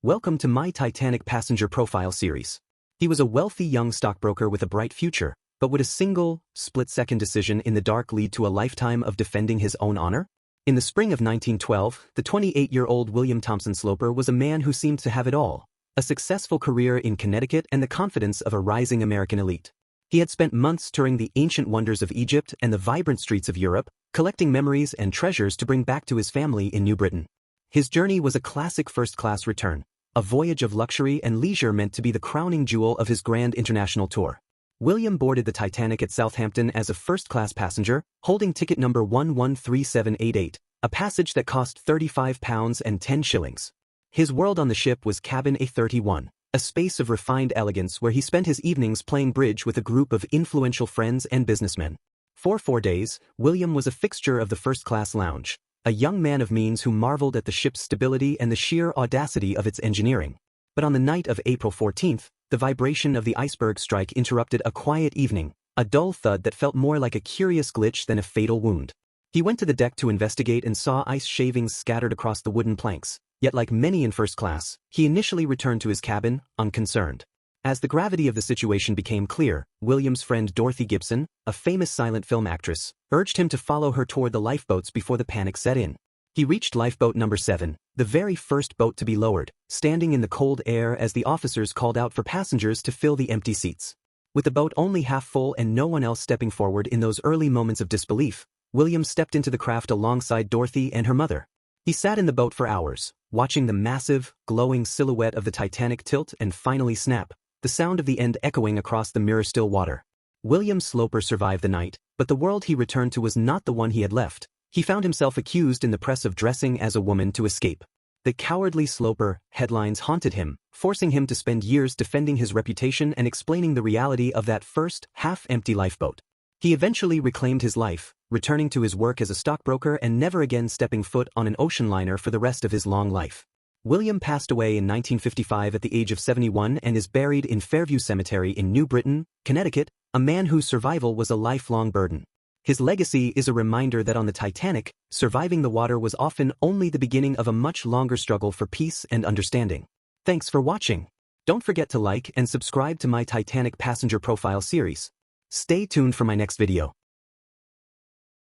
Welcome to my Titanic passenger profile series. He was a wealthy young stockbroker with a bright future, but would a single, split-second decision in the dark lead to a lifetime of defending his own honor? In the spring of 1912, the 28-year-old William Thompson Sloper was a man who seemed to have it all: a successful career in Connecticut and the confidence of a rising American elite. He had spent months touring the ancient wonders of Egypt and the vibrant streets of Europe, collecting memories and treasures to bring back to his family in New Britain. His journey was a classic first-class return, a voyage of luxury and leisure meant to be the crowning jewel of his grand international tour. William boarded the Titanic at Southampton as a first-class passenger, holding ticket number 113788, a passage that cost £35 and 10 shillings. His world on the ship was cabin A31, a space of refined elegance where he spent his evenings playing bridge with a group of influential friends and businessmen. For 4 days, William was a fixture of the first-class lounge, a young man of means who marveled at the ship's stability and the sheer audacity of its engineering. But on the night of April 14th, the vibration of the iceberg strike interrupted a quiet evening, a dull thud that felt more like a curious glitch than a fatal wound. He went to the deck to investigate and saw ice shavings scattered across the wooden planks, yet like many in first class, he initially returned to his cabin, unconcerned. As the gravity of the situation became clear, William's friend Dorothy Gibson, a famous silent film actress, urged him to follow her toward the lifeboats before the panic set in. He reached lifeboat number 7, the very first boat to be lowered, standing in the cold air as the officers called out for passengers to fill the empty seats. With the boat only half full and no one else stepping forward in those early moments of disbelief, William stepped into the craft alongside Dorothy and her mother. He sat in the boat for hours, watching the massive, glowing silhouette of the Titanic tilt and finally snap, the sound of the end echoing across the mirror-still water. William Sloper survived the night, but the world he returned to was not the one he had left. He found himself accused in the press of dressing as a woman to escape. The cowardly Sloper headlines haunted him, forcing him to spend years defending his reputation and explaining the reality of that first, half-empty lifeboat. He eventually reclaimed his life, returning to his work as a stockbroker and never again stepping foot on an ocean liner for the rest of his long life. William passed away in 1955 at the age of 71 and is buried in Fairview Cemetery in New Britain, Connecticut, a man whose survival was a lifelong burden. His legacy is a reminder that on the Titanic, surviving the water was often only the beginning of a much longer struggle for peace and understanding. Thanks for watching. Don't forget to like and subscribe to my Titanic passenger profile series. Stay tuned for my next video.